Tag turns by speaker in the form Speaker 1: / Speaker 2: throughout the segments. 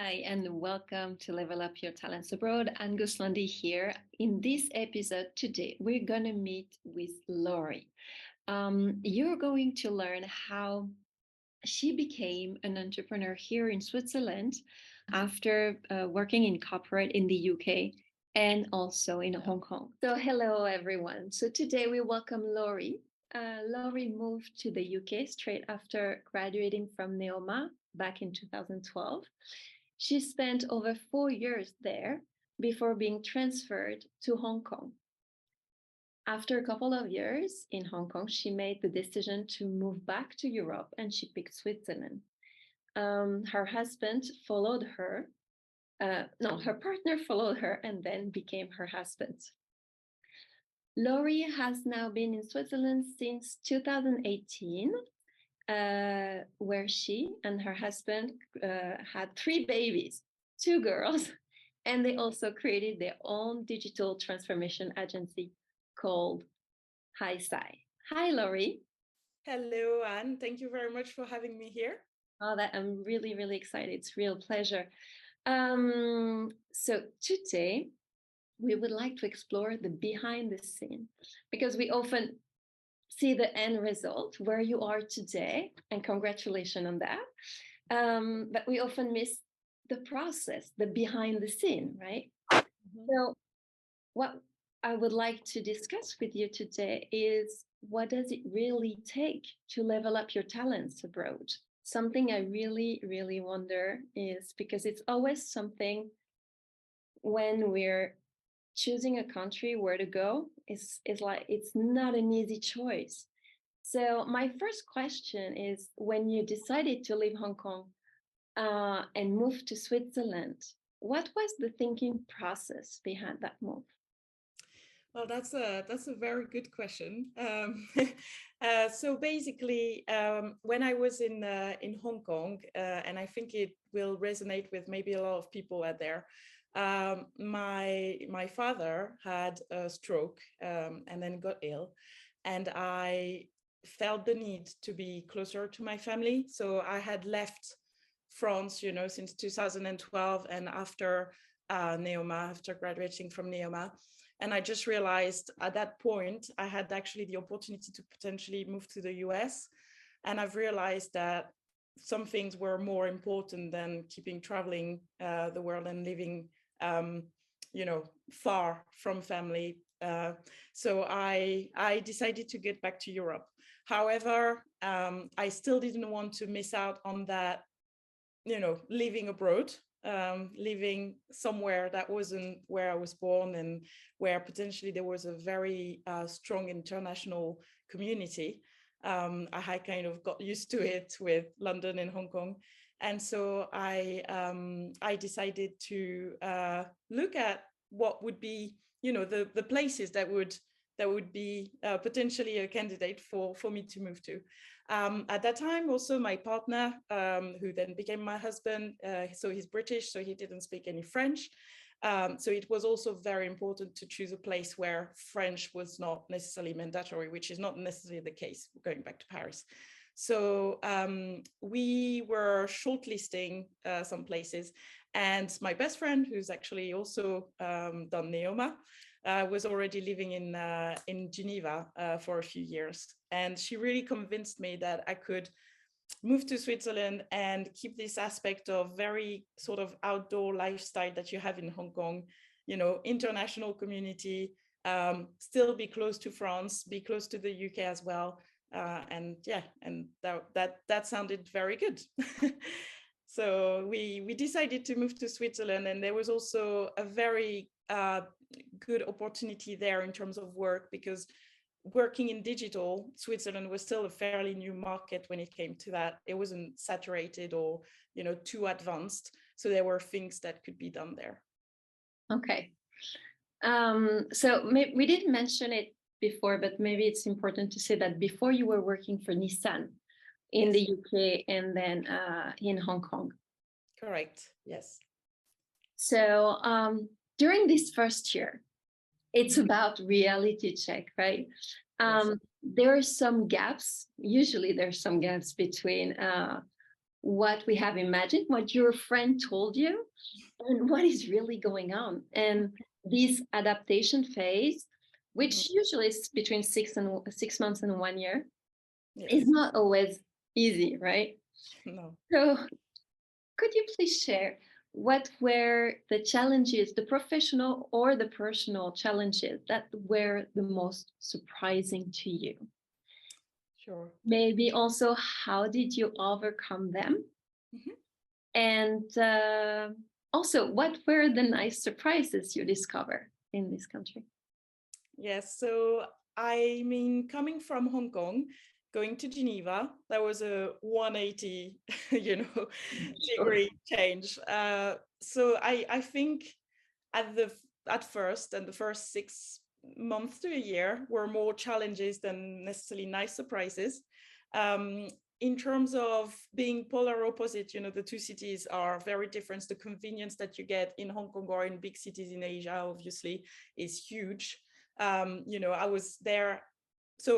Speaker 1: Hi, and welcome to Level Up Your Talents Abroad. I'm Goslandi here. In this episode today, we're going to meet with Lori. You're going to learn how she became an entrepreneur here in Switzerland after working in corporate in the UK and also in Hong Kong. So hello, everyone. So today we welcome Lori. Lori moved to the UK straight after graduating from Neoma back in 2012. She spent over 4 years there before being transferred to Hong Kong. After a couple of years in Hong Kong, she made the decision to move back to Europe and she picked Switzerland. Her husband followed her. Her partner followed her and then became her husband. Lori has now been in Switzerland since 2018, where she and her husband had 3 babies, 2 girls, and they also created their own digital transformation agency called HiSci. Hi, Lori.
Speaker 2: Hello, Anne. Thank you very much for having me here.
Speaker 1: Oh, that I'm really, really excited. It's a real pleasure. So today, we would like to explore the behind the scene because we often see the end result where you are today, and congratulations on that. But we often miss the process, the behind the scene, right? Mm-hmm. So what I would like to discuss with you today is what does it really take to level up your talents abroad? Something I really, really wonder is because it's always something when we're choosing a country where to go is like it's not an easy choice. So my first question is, when you decided to leave Hong Kong and move to Switzerland, what was the thinking process behind that move?
Speaker 2: Well, that's a very good question. So basically, when I was in Hong Kong, and I think it will resonate with maybe a lot of people out there. My father had a stroke and then got ill, and I felt the need to be closer to my family. So I had left France, since 2012, and after Neoma, after graduating from Neoma. And I just realized at that point, I had actually the opportunity to potentially move to the US. And I've realized that some things were more important than keeping traveling the world and living, far from family. So I decided to get back to Europe. However, I still didn't want to miss out on that, living abroad. Living somewhere that wasn't where I was born and where potentially there was a very strong international community. I had kind of got used to it with London and Hong Kong. And so I decided to look at what would be, the places that would be potentially a candidate for me to move to. At that time, also my partner, who then became my husband, so he's British, so he didn't speak any French. So it was also very important to choose a place where French was not necessarily mandatory, which is not necessarily the case going back to Paris. So we were shortlisting some places, and my best friend, who's actually also done Neoma, was already living in Geneva for a few years. And she really convinced me that I could move to Switzerland and keep this aspect of very sort of outdoor lifestyle that you have in Hong Kong, international community, still be close to France, be close to the UK as well. And that sounded very good. So we decided to move to Switzerland, and there was also a very good opportunity there in terms of work, because working in digital, Switzerland was still a fairly new market when it came to that. It wasn't saturated or, too advanced. So there were things that could be done there.
Speaker 1: Okay. So we didn't mention it before, but maybe it's important to say that before you were working for Nissan in the UK and then in Hong Kong.
Speaker 2: Correct. Yes.
Speaker 1: So during this first year, it's about reality check, right? Yes. There are some gaps. Usually there's some gaps between what we have imagined, what your friend told you, and what is really going on. And this adaptation phase, which usually is between 6 months and 1 year, is
Speaker 2: Yes.
Speaker 1: not always easy, right?
Speaker 2: No.
Speaker 1: So could you please share what were the challenges, the professional or the personal challenges that were the most surprising to you?
Speaker 2: Sure.
Speaker 1: Maybe also, how did you overcome them?
Speaker 2: Mhm.
Speaker 1: And also, what were the nice surprises you discovered in this country?
Speaker 2: Yes. So I mean, coming from Hong Kong, going to Geneva, that was a 180,
Speaker 1: Sure.
Speaker 2: degree change. So I think at first and the first 6 months to a year were more challenges than necessarily nice surprises. Um, in terms of being polar opposite, the two cities are very different. The convenience that you get in Hong Kong or in big cities in Asia, obviously, is huge. I was there. So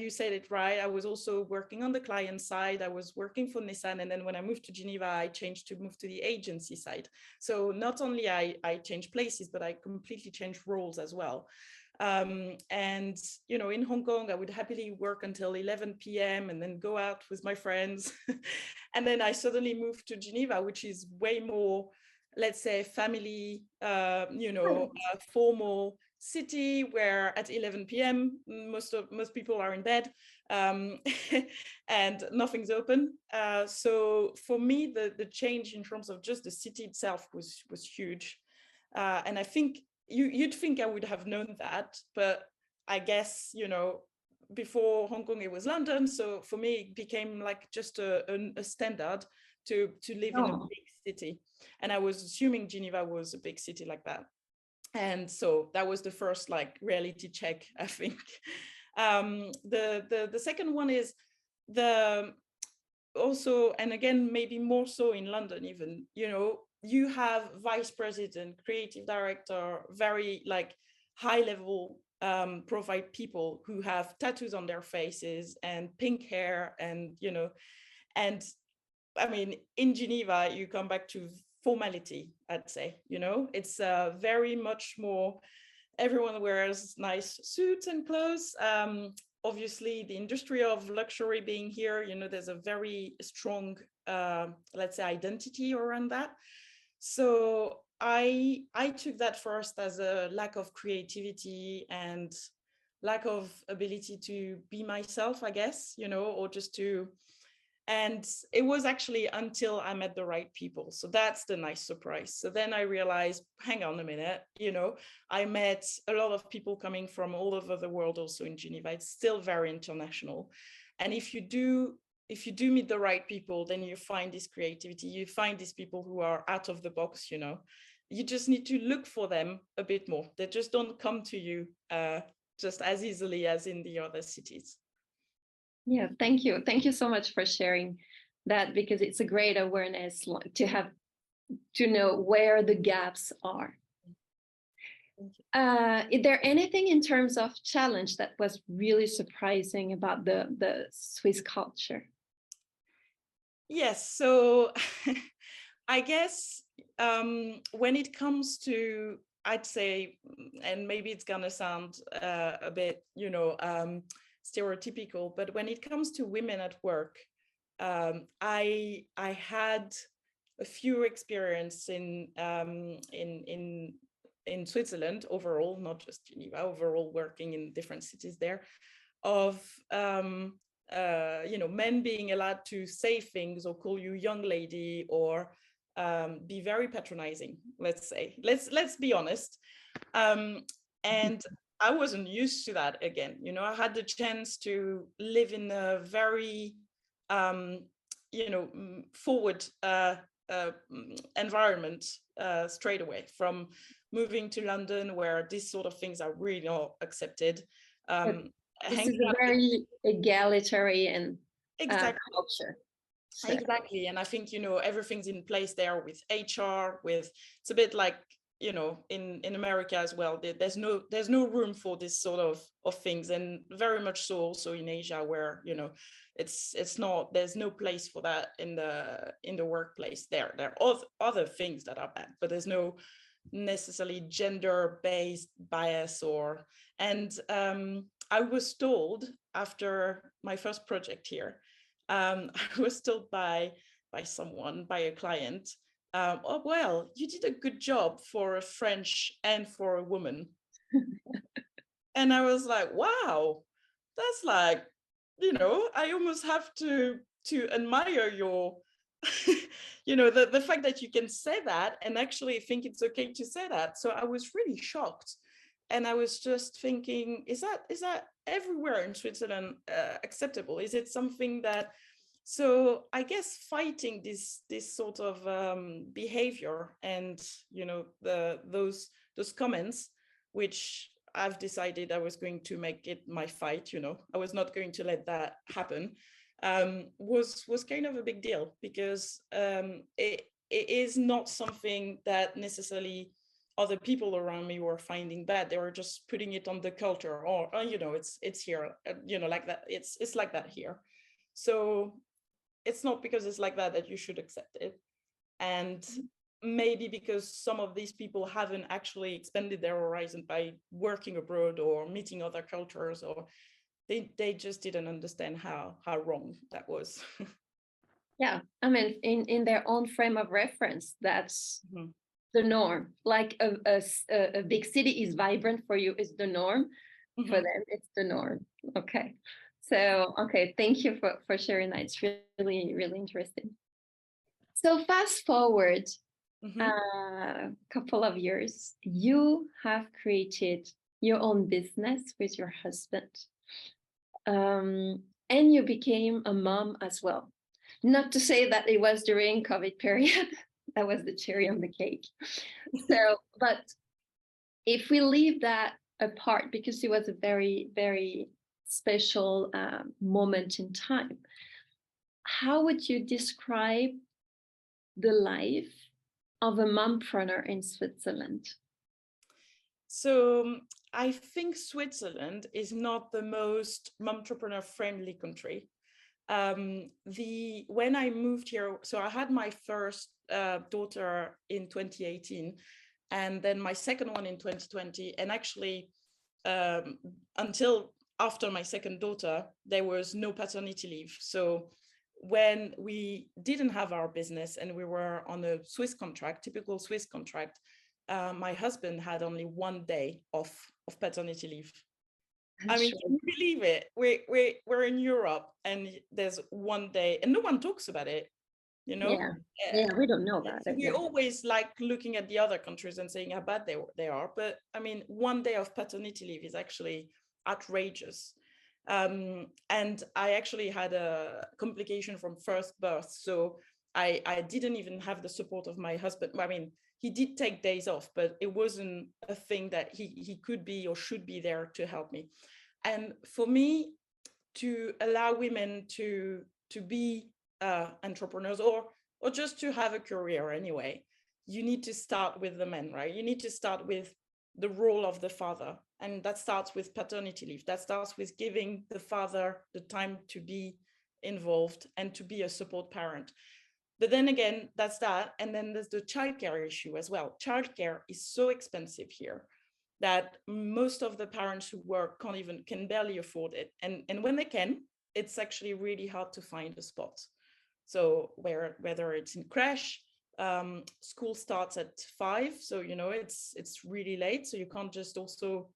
Speaker 2: you said it right. I was also working on the client side. I was working for Nissan. And then when I moved to Geneva, I changed to move to the agency side. So not only I changed places, but I completely changed roles as well. And, in Hong Kong, I would happily work until 11 p.m. and then go out with my friends. And then I suddenly moved to Geneva, which is way more, let's say, family, formal city where at 11 p.m. most people are in bed, and nothing's open. So for me, the change in terms of just the city itself was huge. And I think you'd think I would have known that, but I guess, before Hong Kong, it was London. So for me, it became like just a standard to live in a
Speaker 1: Oh,
Speaker 2: big city. And I was assuming Geneva was a big city like that. And so that was the first like reality check, I think. The second one is the also, and again, maybe more so in London, even, you have vice president, creative director, very like high level profile people who have tattoos on their faces and pink hair, and I mean, in Geneva, you come back to formality, I'd say, it's very much more, everyone wears nice suits and clothes. Obviously, the industry of luxury being here, there's a very strong, let's say, identity around that. So I took that first as a lack of creativity and lack of ability to be myself, I guess, or just to, and it was actually until I met the right people. So that's the nice surprise. So then I realized, hang on a minute, I met a lot of people coming from all over the world also in Geneva. It's still very international. And if you do meet the right people, then you find this creativity, you find these people who are out of the box, You just need to look for them a bit more. They just don't come to you just as easily as in the other cities.
Speaker 1: yeah, thank you. Thank you so much for sharing that, because it's a great awareness to know where the gaps are. Is there anything in terms of challenge that was really surprising about the Swiss culture?
Speaker 2: Yes, so I guess when it comes to, I'd say, and maybe it's gonna sound a bit, stereotypical, but when it comes to women at work, I had a few experience in Switzerland overall, not just Geneva, overall working in different cities there, of men being allowed to say things or call you young lady or be very patronizing. Let's say, let's be honest. And I wasn't used to that again. I had the chance to live in a very forward environment straight away, from moving to London, where these sort of things are really not accepted.
Speaker 1: This is
Speaker 2: Hanging
Speaker 1: a
Speaker 2: out with,
Speaker 1: very egalitarian
Speaker 2: exactly.
Speaker 1: culture. Sure.
Speaker 2: Exactly. And I think, everything's in place there with HR, it's a bit like in America as well, there's no room for this sort of things, and very much so also in Asia, where it's not, there's no place for that in the workplace. There are other things that are bad, but there's no necessarily gender-based bias. And I was told after my first project here, I was told by a client, oh, well, you did a good job for a French and for a woman. And I was like, wow, that's like, I almost have to admire your, the fact that you can say that and actually think it's okay to say that. So I was really shocked. And I was just thinking, is that everywhere in Switzerland acceptable? Is it something that, so I guess fighting this sort of behavior and those comments, which I've decided I was going to make it my fight. I was not going to let that happen. Was kind of a big deal, because it is not something that necessarily other people around me were finding bad. They were just putting it on the culture, or it's here, like that. It's like that here. So it's not because it's like that you should accept it. And maybe because some of these people haven't actually expanded their horizon by working abroad or meeting other cultures, or they just didn't understand how wrong that was.
Speaker 1: Yeah, I mean, in their own frame of reference, that's the norm. Like a big city is vibrant for you, is the norm. For them, it's the norm. Okay. So, okay, thank you for sharing that. It's really, really interesting. So fast forward a couple of years, you have created your own business with your husband. And you became a mom as well. Not to say that it was during COVID period. That was the cherry on the cake. So, but if we leave that apart, because it was a very, very special moment in time, how would you describe the life of a mompreneur in Switzerland?
Speaker 2: So I think Switzerland is not the most mompreneur friendly country. When I moved here, so I had my first daughter in 2018, and then my second one in 2020. And actually, until after my second daughter, there was no paternity leave. So when we didn't have our business and we were on a Swiss contract, typical Swiss contract, my husband had only 1 day of paternity leave. I mean, can you believe it? We're in Europe and there's 1 day and no one talks about it,
Speaker 1: Yeah, we don't know about it.
Speaker 2: We always like looking at the other countries and saying how bad they are. But I mean, 1 day of paternity leave is actually outrageous. And I actually had a complication from first birth. So I didn't even have the support of my husband. I mean, he did take days off, but it wasn't a thing that he could be or should be there to help me. And for me, to allow women to be entrepreneurs, or just to have a career anyway, you need to start with the men, right? You need to start with the role of the father, and that starts with paternity leave. That starts with giving the father the time to be involved and to be a support parent. But then again, that's that. And then there's the childcare issue as well. Childcare is so expensive here that most of the parents who work can barely afford it. And when they can, it's actually really hard to find a spot. So whether it's in crash, school starts at 5, so it's really late. So you can't just also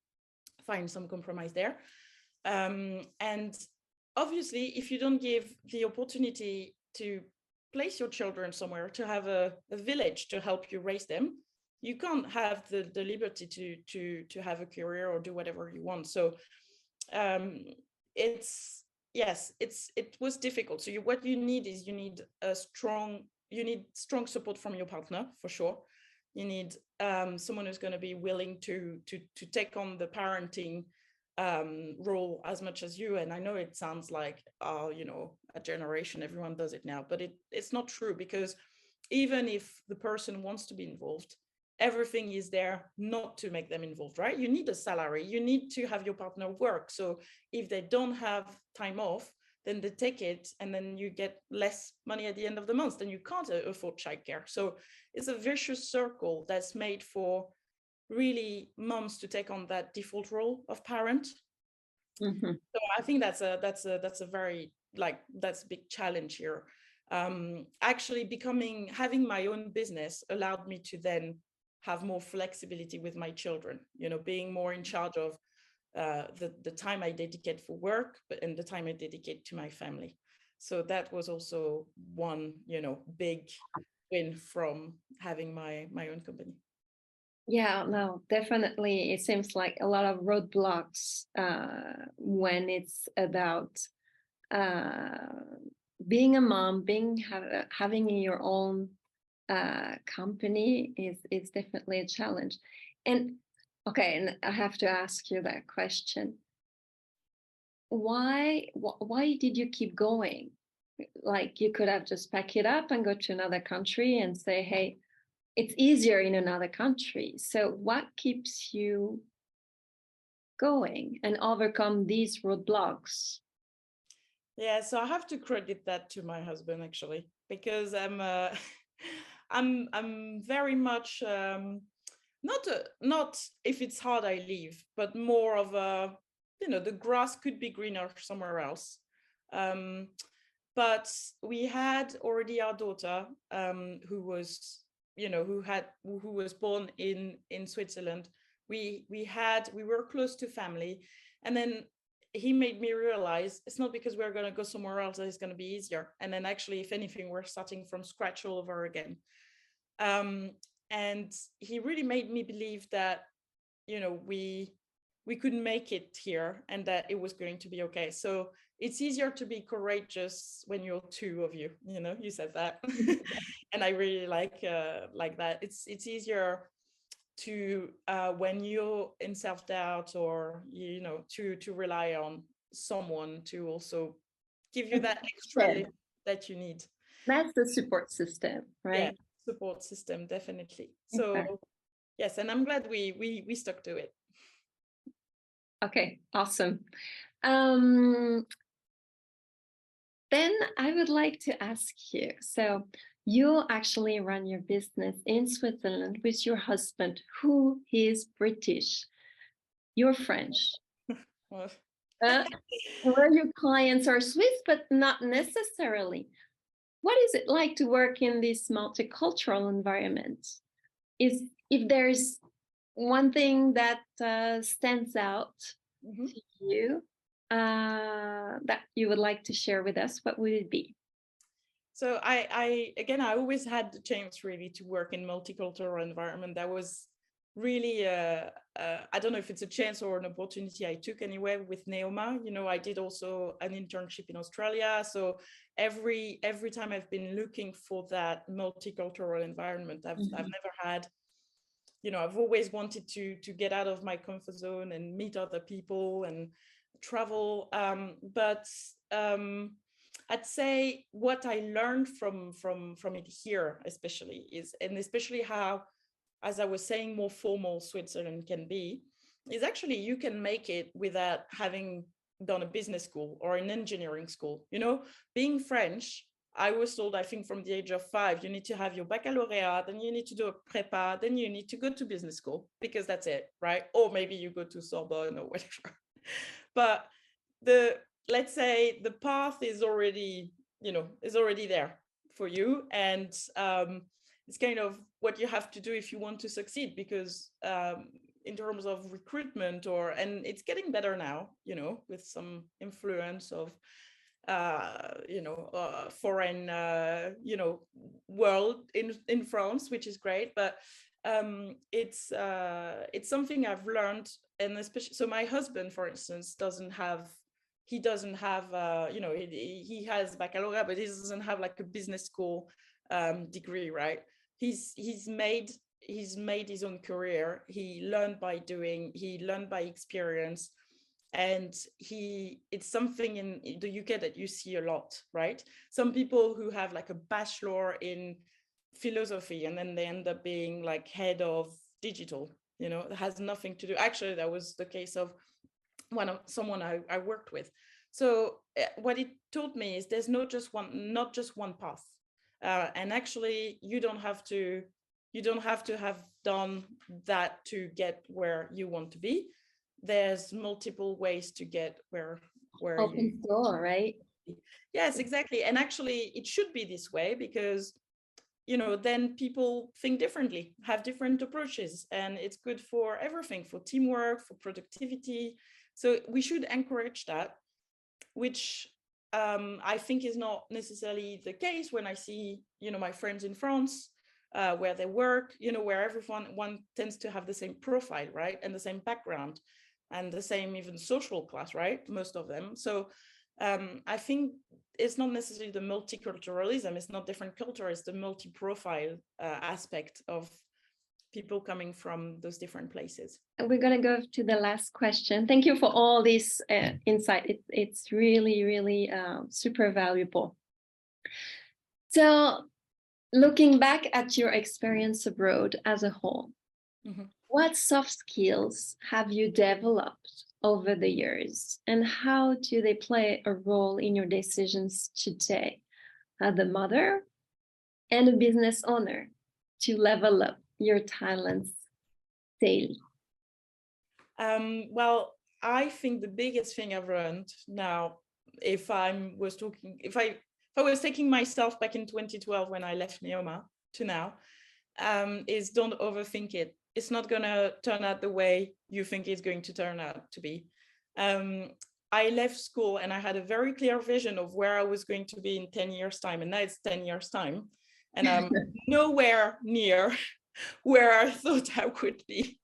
Speaker 2: find some compromise there. And obviously, if you don't give the opportunity to place your children somewhere, to have a village to help you raise them, you can't have the liberty to have a career or do whatever you want. So it was difficult. So what you need is strong support from your partner, for sure. You need someone who's going to be willing to take on the parenting role as much as you. And I know it sounds like a generation, everyone does it now, but it's not true, because even if the person wants to be involved, everything is there not to make them involved, right? You need a salary, you need to have your partner work. So if they don't have time off, then they take it, and then you get less money at the end of the month, then you can't afford childcare. So it's a vicious circle that's made for really moms to take on that default role of parent.
Speaker 1: Mm-hmm.
Speaker 2: So I think that's a very, like, that's a big challenge here. Actually having my own business allowed me to then have more flexibility with my children, being more in charge of the time I dedicate for work, and the time I dedicate to my family. So that was also one, big win from having my own company.
Speaker 1: Yeah, no, definitely. It seems like a lot of roadblocks when it's about being a mom, having your own company is definitely a challenge. And okay, and I have to ask you that question. Why did you keep going? Like, you could have just pack it up and go to another country and say, hey, it's easier in another country. So what keeps you going and overcome these roadblocks?
Speaker 2: Yeah, so I have to credit that to my husband, actually, because I'm very much not if it's hard I leave, but more of a, the grass could be greener somewhere else. But we had already our daughter, who was, who was born in Switzerland. We were close to family, and then he made me realize it's not because we're going to go somewhere else that it's going to be easier. And then actually, if anything, we're starting from scratch all over again. And he really made me believe that, we could make it here, and that it was going to be okay. So it's easier to be courageous when you're two of you. You said that, and I really like that. It's easier to when you're in self-doubt, or to rely on someone to also give you that extra lift that you need.
Speaker 1: That's the support system, right?
Speaker 2: Yeah, support system, definitely. So yes, and I'm glad we stuck to it.
Speaker 1: Okay, awesome. Then I would like to ask you, so you actually run your business in Switzerland with your husband, who is British. You're French. Where your clients are Swiss, but not necessarily. What is it like to work in this multicultural environment? If there's one thing that stands out to you that you would like to share with us, what would it be?
Speaker 2: So I always had the chance really to work in multicultural environment. That was really I don't know if it's a chance or an opportunity I took anyway with Neoma. I did also an internship in Australia. So every time I've been looking for that multicultural environment, I've never had, I've always wanted to get out of my comfort zone and meet other people and travel. But I'd say what I learned from it here, especially, especially how, as I was saying, more formal Switzerland can be, is actually you can make it without having done a business school or an engineering school. Being French, I was told, I think from the age of 5, you need to have your baccalaureate, then you need to do a prépa, then you need to go to business school, because that's it, right? Or maybe you go to Sorbonne or whatever. But let's say the path is already, there for you. And it's kind of what you have to do if you want to succeed, because in terms of recruitment, and it's getting better now, with some influence of foreign world in France, which is great. But it's something I've learned, and especially, so my husband, for instance, doesn't have he has baccalaureate, but he doesn't have like a business school degree, right? He's made his own career. He learned by doing, he learned by experience. And it's something in the UK that you see a lot, right? Some people who have like a bachelor in philosophy, and then they end up being like head of digital. It has nothing to do. Actually, that was the case of someone I worked with. So what it taught me is there's not just one path, and actually you don't have to have done that to get where you want to be. There's multiple ways to get where
Speaker 1: Open door, right?
Speaker 2: Yes, exactly. And actually it should be this way, because then people think differently, have different approaches, and it's good for everything, for teamwork, for productivity. So we should encourage that, which I think is not necessarily the case when I see, my friends in France, where they work, where one tends to have the same profile, right? And the same background and the same even social class, right? Most of them. So I think it's not necessarily the multiculturalism, it's not different culture, it's the multi-profile aspect of people coming from those different places.
Speaker 1: We're going to go to the last question. Thank you for all this insight. It's really, really super valuable. So looking back at your experience abroad as a whole, what soft skills have you developed over the years, and how do they play a role in your decisions today as a mother and a business owner to level up your talents daily?
Speaker 2: Well, I think the biggest thing I've learned now, if I was taking myself back in 2012 when I left Neoma to now, is don't overthink it. It's not going to turn out the way you think it's going to turn out to be. I left school and I had a very clear vision of where I was going to be in 10 years time. And now it's 10 years time. And I'm nowhere near where I thought I would be.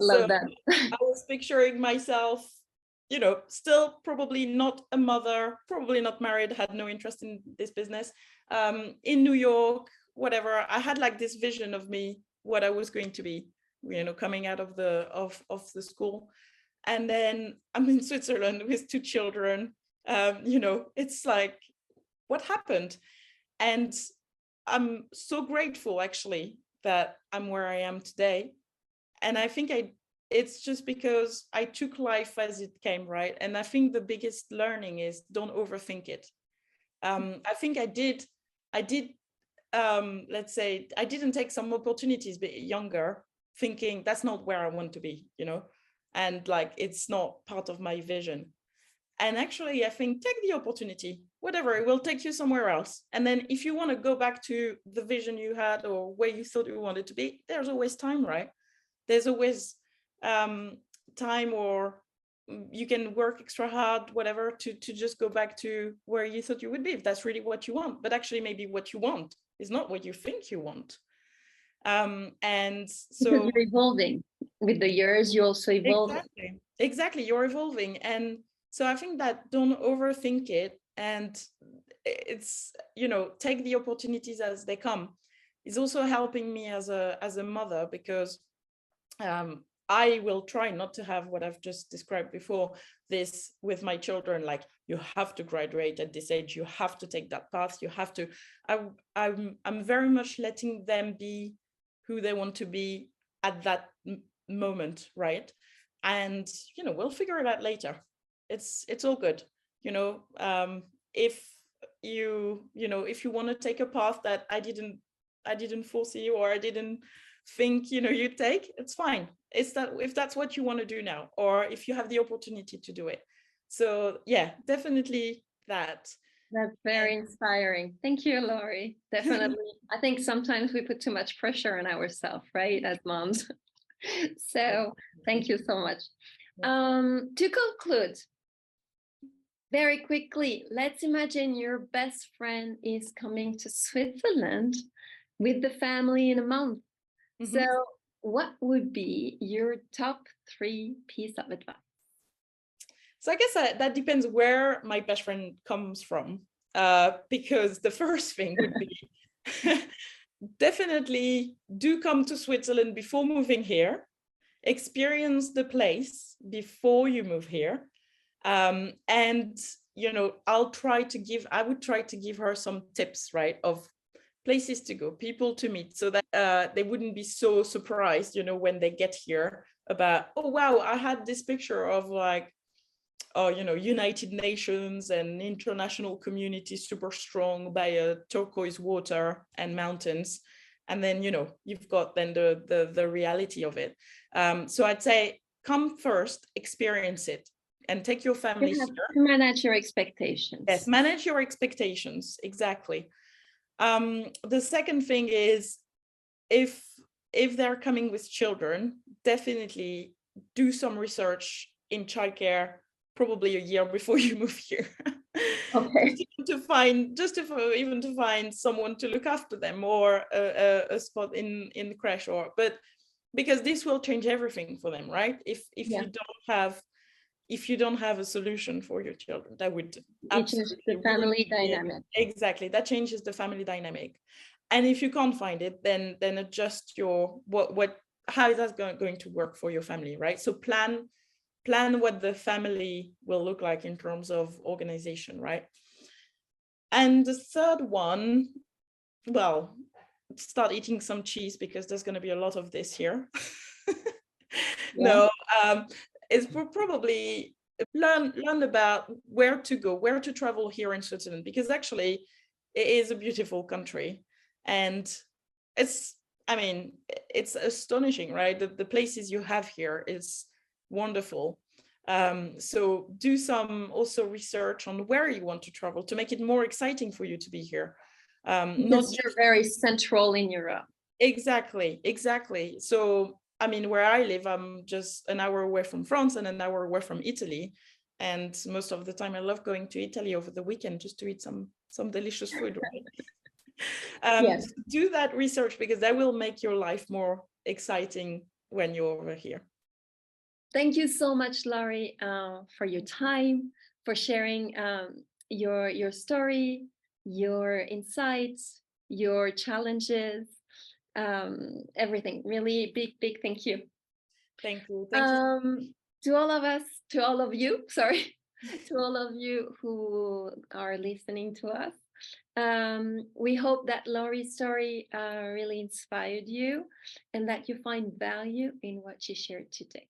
Speaker 1: Love that.
Speaker 2: I was picturing myself, still probably not a mother, probably not married, had no interest in this business, in New York, whatever. I had like this vision of me, what I was going to be, coming out of the school. And then I'm in Switzerland with 2 children. It's like, what happened? And I'm so grateful actually that I'm where I am today. And I think it's just because I took life as it came, right? And I think the biggest learning is don't overthink it. I think I did, let's say, I didn't take some opportunities but younger, thinking that's not where I want to be, and like, it's not part of my vision. And actually, I think take the opportunity, whatever, it will take you somewhere else. And then if you want to go back to the vision you had or where you thought you wanted to be, there's always time, right? There's always time, or you can work extra hard, whatever, to just go back to where you thought you would be, if that's really what you want. But actually, maybe what you want is not what you think you want. And so
Speaker 1: because you're evolving with the years, you also evolve.
Speaker 2: Exactly, you're evolving. And so I think that don't overthink it, and it's, take the opportunities as they come. It's also helping me as a mother, because I will try not to have what I've just described before, this with my children, like, you have to graduate at this age, you have to take that path, you have to. I'm very much letting them be who they want to be at that moment, right? And we'll figure it out later. It's all good. If if you want to take a path that I didn't foresee, or I didn't think you'd take, it's fine. It's that, if that's what you want to do now, or if you have the opportunity to do it. So yeah, definitely that.
Speaker 1: That's very inspiring. Thank you, Laurie. Definitely. I think sometimes we put too much pressure on ourselves, right, as moms. So thank you so much. To conclude, very quickly, let's imagine your best friend is coming to Switzerland with the family in a month. So what would be your top 3 piece of advice?
Speaker 2: So I guess that depends where my best friend comes from, because the first thing would be definitely do come to Switzerland before moving here, experience the place before you move here, and I would try to give her some tips, right, of places to go, people to meet, so that they wouldn't be so surprised, when they get here about, oh wow, I had this picture of like, United Nations and international community super strong by a turquoise water and mountains, and then you've got then the reality of it. So I'd say come first, experience it, and take your family
Speaker 1: You have
Speaker 2: here.
Speaker 1: to manage your expectations.
Speaker 2: Yes, manage your expectations, exactly. The second thing is, if they're coming with children, definitely do some research in childcare, probably a year before you move here.
Speaker 1: Okay.
Speaker 2: Even to find someone to look after them, or a spot in the crash, but because this will change everything for them, right? If you don't have a solution for your children, that would absolutely
Speaker 1: the family dynamic.
Speaker 2: Exactly, that changes the family dynamic. And if you can't find it, then adjust your how is that going to work for your family, right? So plan what the family will look like in terms of organization, right? And the third one, well, start eating some cheese, because there's going to be a lot of this here. No, it's probably learn about where to go, where to travel here in Switzerland, because actually it is a beautiful country, and it's astonishing, right? The places you have here is wonderful. So do some also research on where you want to travel to make it more exciting for you to be here.
Speaker 1: Because you're very central in Europe.
Speaker 2: Exactly. So where I live, I'm just an hour away from France and an hour away from Italy, and most of the time I love going to Italy over the weekend just to eat some delicious food, right?
Speaker 1: Yes.
Speaker 2: Do that research, because that will make your life more exciting when you're over here.
Speaker 1: Thank you so much, Laurie, for your time, for sharing your story, your insights, your challenges, everything. Really big thank you.
Speaker 2: Thank you.
Speaker 1: To all of you, sorry, to all of you who are listening to us. We hope that Laurie's story really inspired you, and that you find value in what she shared today.